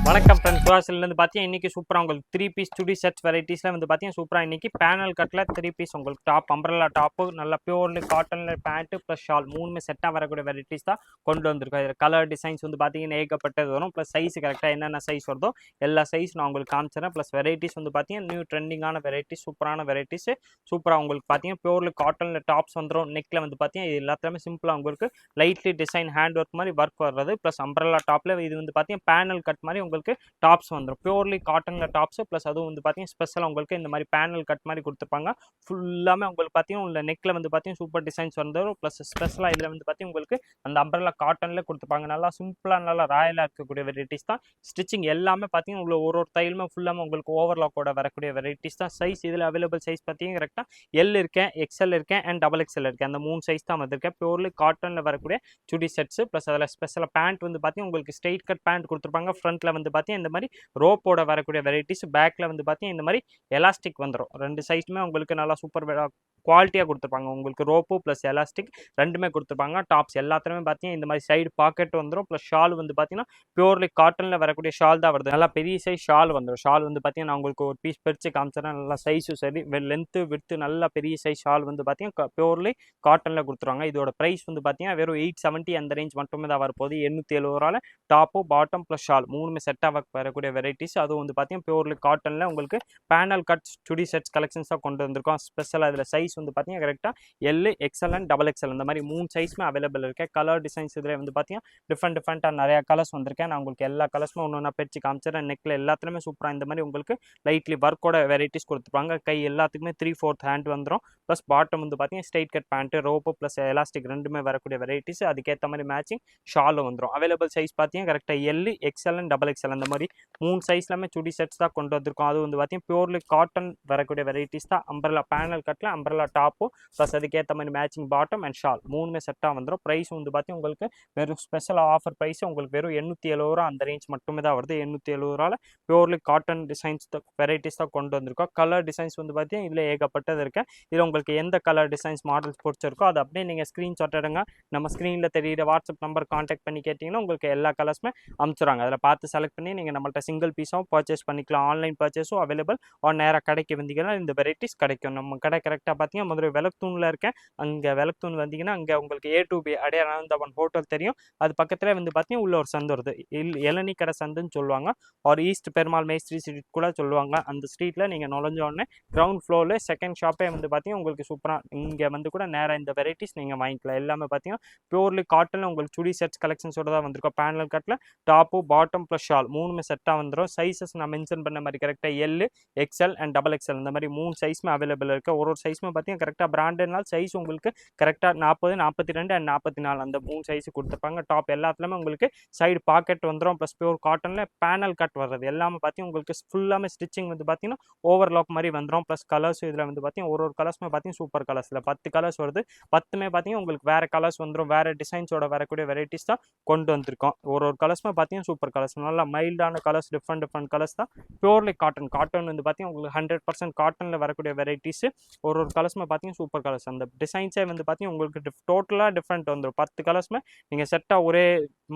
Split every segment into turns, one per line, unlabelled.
வணக்கம் ஃப்ரெண்ட்ஸ், சுவாசிலேருந்து பார்த்தீங்கன்னா இன்றைக்கி சூப்பராக உங்களுக்கு 3 பீஸ் சுடி செட் வெரைட்டிஸில் வந்து பார்த்தீங்கன்னா சூப்பராக இன்றைக்கி பேனல் கட்டில் 3 பீஸ் உங்களுக்கு டாப் அம்பரல்லா டாப்பு நல்லா பியூர்லி காட்டனில் பேண்ட்டு ப்ளஸ் ஷால் மூணுமே செட்டாக வரக்கூடிய வெரைட்டிஸ் தான் கொண்டு வந்திருக்கோம். இதில் கலர் டிசைன்ஸ் வந்து பார்த்தீங்கன்னா ஏகப்பட்டது வரும். ப்ளஸ் சைஸ் கரெக்டாக என்னென்ன சைஸ் வருதோ எல்லா சைஸ் நான் உங்களுக்கு காமிச்சிடறேன். ப்ளஸ் வெரைட்டிஸ் வந்து பார்த்தீங்கன்னா நியூ ட்ரெண்டிங்கான வெரைட்டிஸ், சூப்பரான வெரைட்டிஸ். சூப்பராக உங்களுக்கு பார்த்தீங்கன்னா பியூர்லி காட்டனில் டாப்ஸ் வந்துடும். நெக்கில் வந்து பார்த்தீங்கன்னா இது எல்லாத்துலேயுமே சிம்பிளாக உங்களுக்கு லைட்லி டிசைன் ஹேண்ட் ஒர்க் மாதிரி ஒர்க் வர்றது. ப்ளஸ் அம்பரல்லா டாப்பில் இது வந்து பார்த்தீங்கன்னா பேனல் கட் மாதிரி உங்களுக்கு டாப்ஸ் வந்துடும். பியூர்லி காட்டனில் டாப்ஸ் ப்ளஸ் அதுவும் வந்து பார்த்தீங்கன்னா ஸ்பெஷலாக உங்களுக்கு இந்த மாதிரி பேனல் கட் மாதிரி கொடுத்துருப்பாங்க. ஃபுல்லாமே உங்களுக்கு பார்த்தீங்கன்னா உள்ள நெக்கில் வந்து பார்த்தீங்கன்னா சூப்பர் டிசைன்ஸ் வந்துடும். ப்ளஸ் ஸ்பெஷலாக இதில் வந்து பார்த்தீங்கன்னா உங்களுக்கு அந்த அம்பரல்லா காட்டனில் கொடுத்துருப்பாங்க. நல்லா சிம்பிளாக நல்லா ராயலாக இருக்கக்கூடிய வெரைட்டிஸ் தான். ஸ்டிச்சிங் எல்லாமே பார்த்தீங்கன்னா உள்ள ஒரு தையலுமே ஃபுல்லாமே உங்களுக்கு ஓவர்லாக்கோட வரக்கூடிய வெரைட்டிஸ் தான். சைஸ் இதில் அவைலபிள் சைஸ் பார்த்தீங்கன்னா கரெக்டாக எல் இருக்கேன், எக்ஸ்எல் இருக்கேன் அண்ட் டபுள் எக்ஸ்எல் இருக்கேன். அந்த 3 சைஸ் தான் வந்திருக்கேன். பியூர்லி காட்டனில் வரக்கூடிய சுடி செட்ஸ் ப்ளஸ் அதில் ஸ்பெஷலாக பேண்ட் வந்து பார்த்தீங்கன்னா உங்களுக்கு ஸ்ட்ரெயிட் கட் பேண்ட் கொடுத்துருப்பாங்க. ஃப்ரண்ட்டில் வந்து பார்த்தீங்கன்னா இந்த மாதிரி ரோப்போட வரக்கூடிய வெரைட்டிஸ். பேக்கில் வந்து பார்த்தீங்கன்னா இந்த மாதிரி எலாஸ்டிக் வந்துடும். 2 சைஸுமே உங்களுக்கு நல்லா சூப்பர் குவாலிட்டியாக கொடுத்துருப்பாங்க. உங்களுக்கு ரோப்பு ப்ளஸ் எலாஸ்டிக் ரெண்டுமே கொடுத்துருப்பாங்க. டாப்ஸ் எல்லாத்துலேயுமே பார்த்தீங்கன்னா இந்த மாதிரி சைடு பாக்கெட் வந்துடும். ப்ளஸ் ஷால் வந்து பார்த்தீங்கன்னா பியூர்லி காட்டனில் வரக்கூடிய ஷால் தான் வருது. நல்லா பெரிய சைஸ் ஷால் வந்துடும். ஷால் வந்து பார்த்தீங்கன்னா நான் உங்களுக்கு ஒரு பீஸ் பிரித்து காமிச்சிடறேன். நல்லா சைஸும் சரி லென்த்து விடுத்து நல்லா பெரிய சைஸ் ஷால் வந்து பார்த்தீங்கன்னா பியூர்லி காட்டனில் கொடுத்துருவாங்க. இதோட ப்ரைஸ் வந்து பார்த்தீங்கன்னா வெறும் 870 அந்த ரேஞ்ச் மட்டுமே தான் வரப்போகுது. 870 டாப்பு பாட்டம் ப்ளஸ் ஷால் மூணுமே செட்டாக வரக்கூடிய வெரைட்டிஸ். அதுவும் வந்து பார்த்தீங்கன்னா பியூர்லி காட்டனில் உங்களுக்கு பேனல் கட் சுடி செட்ஸ் கலெக்ஷன்ஸாக கொண்டு வந்திருக்கோம். ஸ்பெஷலாக இதில் சைஸ் வந்து பார்த்தீங்கன்னா கரெக்டாக L, XL and double XL இந்த மாதிரி 3 சைஸுமே அவைலபிள் இருக்குது. கலர் டிசைன்ஸ் இதில் வந்து பார்த்தீங்கன்னா டிஃப்ரெண்ட்டாக நிறையா கலர்ஸ் வந்திருக்கேன். நான் உங்களுக்கு எல்லா கலர்ஸுமே ஒன்று பிரித்து காமிச்சிடறேன். நெக்கில் எல்லாத்துலேயுமே சூப்பராக இந்த மாதிரி உங்களுக்கு லைட்லி ஒர்க்கோட வெரைட்டிஸ் கொடுத்துருப்பாங்க. கை எல்லாத்துக்குமே 3/4 ஹேண்ட் வந்துடும். ப்ளஸ் பாட்டம் வந்து பார்த்தீங்கன்னா straight cut pant rope plus elastic ரெண்டுமே வரக்கூடிய வெரைட்டிஸ். அதுக்கேற்ற மாதிரி மேட்சிங் ஷாலும் வந்துடும். அவைலபிள் சைஸ் பார்த்தீங்கன்னா கரெக்டாக L, XL and double XL அந்த மாதிரி 3 சைஸ்லாமே சுடி செட்ஸ் தான் கொண்டு வந்திருக்கோம். அது வந்து பார்த்தீங்கன்னா பியூர்லி காட்டன் வரக்கூடிய வெரைட்டிஸ் தான். அம்பரலா பேனல் கட்டில் அம்பரலா டாப்பும் ப்ளஸ் அதுக்கேற்ற மாதிரி மேட்சிங் பாட்டம் அண்ட் ஷால் மூணுமே செட்டாக வந்துடும். ப்ரைஸ் வந்து பார்த்தீங்கன்னா உங்களுக்கு வெறும் ஸ்பெஷல் ஆஃபர் ப்ரைஸ் உங்களுக்கு வெறும் 870 அந்த ரேஞ்ச் மட்டுமே தான் வருது. 870 பியூர்லி காட்டன் டிசைன்ஸ் வெரைட்டிஸ் தான் கொண்டு வந்திருக்கோம். கலர் டிசைன்ஸ் வந்து பார்த்தீங்கன்னா இதில் ஏகப்பட்டது இருக்கு. இதில் உங்களுக்கு எந்த கலர் டிசைன்ஸ் மாடல்ஸ் பிடிச்சிருக்கோ அதை அப்படியே நீங்கள் ஸ்க்ரீன்ஷாட் எடுங்க. நம்ம ஸ்க்ரீனில் தெரியிற வாட்ஸ்அப் நம்பர் கான்டாக்ட் பண்ணி கேட்டிங்கன்னா உங்களுக்கு எல்லா கலர்ஸுமே அனுப்பிச்சுறாங்க. அதில் பார்த்து செலக்ட் பண்ணி நீங்கள் நம்மள்ட்ட சிங்கிள் பீஸாகவும் பர்ச்சேஸ் பண்ணிக்கலாம். ஆன்லைன் பர்ச்சேஸும் அவைலபிள். நேராக கடைக்கு வந்தீங்கன்னா இந்த வெரைட்டிஸ் கிடைக்கும். நம்ம கடை கரெக்டாக பார்த்தீங்கன்னா மதுரை விளக்குத்தூணில் இருக்கேன். அங்கே விளக்குத்தூண் வந்தீங்கன்னா அங்கே உங்களுக்கு A to B அடையாளந்தவன் ஹோட்டல் தெரியும். அது பக்கத்தில் வந்து பார்த்தீங்கன்னா உள்ள ஒரு சந்து வருது. இளநீ கடை சந்துன்னு சொல்லுவாங்க. ஒரு ஈஸ்ட் பெருமாள் மேஸ்திரி ஸ்ட்ரீட் கூட சொல்லுவாங்க. அந்த ஸ்ட்ரீட்டில் நீங்கள் நுழைஞ்ச உடனே கிரவுண்ட் ஃப்ளோரில் செகண்ட் ஷாப்பே வந்து பார்த்தீங்கன்னா உங்களுக்கு சூப்பராக இங்கே வந்து கூட நேராக இந்த வெரைட்டிஸ் நீங்கள் வாங்கிக்கலாம். எல்லாமே பார்த்தீங்கன்னா பியூர்லி காட்டனில் உங்களுக்கு சுடி செட்ஸ் கலெக்ஷன்ஸோட தான் வந்திருக்கோம். பேனல் கட்டில் டாப்பு பாட்டம் ப்ளஸ் ஷால் மூணுமே செட்டாக வந்துடும். சைஸஸ் நான் மென்ஷன் பண்ண மாதிரி கரெக்டாக L, XL and double XL இந்த மாதிரி 3 சைஸுமே அவைலபிள் இருக்குது. ஒரு சைஸுமே பார்த்தீங்கன்னா கரெக்டாக பிராண்டட்னால சைஸ் உங்களுக்கு கரெக்டாக 40, 42 அண்ட் 44 அந்த 3 சைஸு கொடுத்துருப்பாங்க. டாப் எல்லாத்துலேயுமே உங்களுக்கு சைடு பாக்கெட் வந்துடும். ப்ளஸ் பியூர் காட்டனில் பேனல் கட் வர்றது எல்லாமே பார்த்தீங்கன்னா உங்களுக்கு ஃபுல்லாமே ஸ்டிச்சிங் வந்து பார்த்தீங்கன்னா ஓவர்லாக் மாதிரி வந்துடும். ப்ளஸ் கலர்ஸ் இதில் வந்து பார்த்தீங்கன்னா ஒரு கலர்ஸுமே பார்த்தீங்கன்னா சூப்பர் கலர்ஸில் 10 கலர்ஸ் வருது. 10மே பார்த்தீங்கன்னா உங்களுக்கு வேறு கலர்ஸ் வந்துடும். வேறு டிசைன்ஸோட வரக்கூடிய வெரைட்டிஸ் தான் கொண்டு வந்திருக்கோம். ஒரு கலர்ஸுமே பார்த்தீங்கன்னா சூப்பர் கலர்ஸ், நல்லா மைல்டான கலர்ஸ், டிஃப்ரெண்ட் கலர்ஸ் தான். பியூர்லி காட்டன் வந்து பார்த்தீங்கன்னா உங்களுக்கு 100% காட்டனில் வரக்கூடிய வெரைட்டிஸ். ஒரு கலர்ஸுமே பார்த்தீங்கன்னா சூப்பர் கலர்ஸ். அந்த டிசைன்ஸே வந்து பார்த்தீங்கன்னா உங்களுக்கு டோட்டலாக டிஃப்ரெண்ட் வந்துடும். 10 கலர்ஸுமே நீங்கள் செட்டாக ஒரே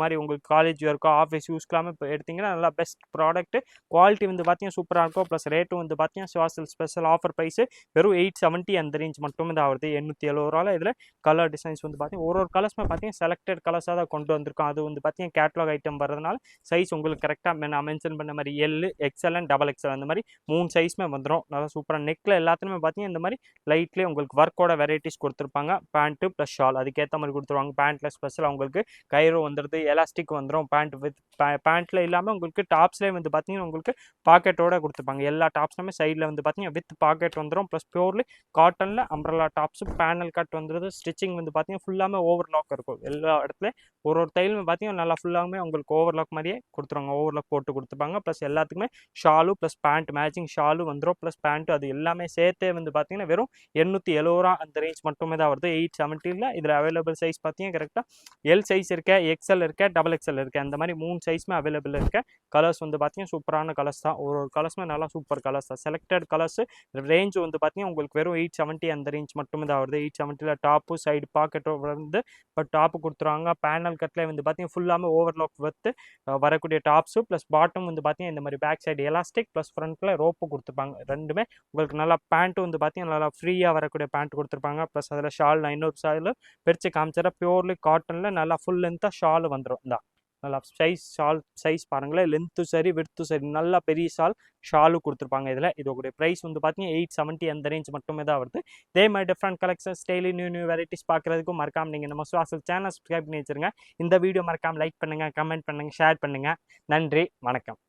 மாதிரி உங்களுக்கு காலேஜ் இருக்கோ ஆஃபீஸ் யூஸ்க்கெல்லாமே இப்போ எடுத்திங்கன்னா நல்லா பெஸ்ட் ப்ராடக்ட்டு. குவாலிட்டி வந்து பார்த்தீங்கன்னா சூப்பராக இருக்கும். ப்ளஸ் ரேட்டும் வந்து பார்த்தீங்கன்னா சுவாசல் ஸ்பெஷல் ஆஃபர் ப்ரைஸு வெறும் 870 அந்த ரேஞ்ச் மட்டுமே தான் வருது. 870 இதில் கலர் டிசைன்ஸ் வந்து பார்த்தீங்கன்னா ஒரு கலர்ஸுமே பார்த்தீங்கன்னா செலக்டட் கலர்ஸாக தான் கொண்டு வந்திருக்கோம். அது வந்து பார்த்தீங்கன்னா கேட்லாக் ஐட்டம் வரதுனால சைஸ் உங்களுக்கு கரெக்டாக நான் மென்ஷன் பண்ண மாதிரி L, XL and double XL அந்த மாதிரி 3 சைஸுமே வந்துடும். நல்லா சூப்பராக நெக்கில் எல்லாத்துலேயுமே பார்த்தீங்கன்னா இந்த மாதிரி லைட்லேயே உங்களுக்கு ஒர்க்கோட வெரைட்டிஸ் கொடுத்துருப்பாங்க. பேண்ட்டு ப்ளஸ் ஷால் அதுக்கேற்ற மாதிரி கொடுத்துருவாங்க. பேண்ட்டில் ஸ்பெஷலாக உங்களுக்கு கயிறு வந்துடுது, எலாஸ்டிக் வந்துடும். பேண்ட் வித் பேண்ட்டில் இல்லாமல் உங்களுக்கு டாப்ஸ்லேயே வந்து பார்த்தீங்கன்னா உங்களுக்கு பாக்கெட்டோட கொடுத்துருப்பாங்க. எல்லா டாப்ஸ்லையுமே சைடில் வந்து பார்த்தீங்கன்னா வித் பாக்கெட் வந்துடும். ப்ளஸ் பியூர்லி காட்டனில் அம்ப்ரலா டாப்ஸு பேனல் கட் வந்துடுது. ஸ்டிச்சிங் வந்து பார்த்தீங்கன்னா ஃபுல்லாமே ஓவர்லாக் இருக்கும். எல்லா இடத்துலையும் ஒரு தையலுமே பார்த்தீங்கன்னா நல்லா ஃபுல்லாகவே உங்களுக்கு ஓவர்லாக் மாதிரியே கொடுத்துருவாங்க. ஓவர்லாக் போட்டு கொடுத்துருப்பாங்க. ப்ளஸ் எல்லாத்துக்குமே shawl plus pant matching shawl வந்துடும். ப்ளஸ் பேண்ட்டு அது எல்லாமே சேர்த்தே வந்து பார்த்தீங்கன்னா வெறும் 870 அந்த ரேஞ்ச் மட்டுமே தான் வருது. 870 இதில் அவைலபிள் சைஸ் பார்த்தீங்கன்னா கரெக்டாக எல் சைஸ் இருக்கேன், எக்ஸ்எல் இருக்க, டபுள் எக்ஸ்எல் இருக்கு. அந்த மாதிரி 3 சைஸுமே அவைலபிள் இருக்கு. கலர்ஸ் வந்து பார்த்தீங்கன்னா சூப்பரான கலர்ஸ் தான். ஒரு கலர்ஸுமே நல்லா சூப்பர் கலர்ஸ் தான். Selected colours. ரேஞ்ச் வந்து பார்த்தீங்கன்னா உங்களுக்கு வெறும் 870 அந்த ரேஞ்ச் மட்டுமே தான் வருது. 870ல டாப்பு சைடு பாக்கெட்டோ வந்து இப்போ டாப்பு கொடுத்துருவாங்க. பேனல் கட்டில் வந்து பார்த்தீங்கன்னா ஃபுல்லாமே ஓவர்லாக் வித்து வரக்கூடிய டாப்ஸு ப்ளஸ் பாட்டம் வந்து பார்த்தீங்கன்னா இந்த மாதிரி பேக் சைடு எலாஸ்டிக் ப்ளஸ் ஃப்ரண்ட்டில் ரோப்பு கொடுத்துருப்பாங்க. ரெண்டுமே உங்களுக்கு நல்லா பேண்ட்டு வந்து பார்த்தீங்கன்னா நல்லா ஃப்ரீயாக வரக்கூடிய பேண்ட் கொடுத்துருப்பாங்க. ப்ளஸ் அதில் ஷால் நான் இன்னொரு ஷால் பிரித்து காமிச்சிடறேன். பியூர்லி காட்டனில் நல்லா ஃபுல் லென்த்தாக ஷால் வந்துடும். இந்த நல்லா ஷால் சைஸ் பாருங்களேன், லென்த்து சரி விட்த்து சரி நல்லா பெரிய ஷாலு கொடுத்துருப்பாங்க. இதில் இதோடைய ப்ரைஸ் வந்து பார்த்தீங்கன்னா 870 அந்த ரேஞ்ச் மட்டுமே தான் வருது. இதே மாதிரி different collections daily new varieties பார்க்குறதுக்கும் மறக்காம நீங்கள் நம்ம சுவாசல் சேனல் சப்ஸ்கிரைப் பண்ணி வச்சுருங்க. இந்த வீடியோ மறக்காமல் லைக் பண்ணுங்கள், கமெண்ட் பண்ணுங்கள், ஷேர் பண்ணுங்கள். நன்றி, வணக்கம்.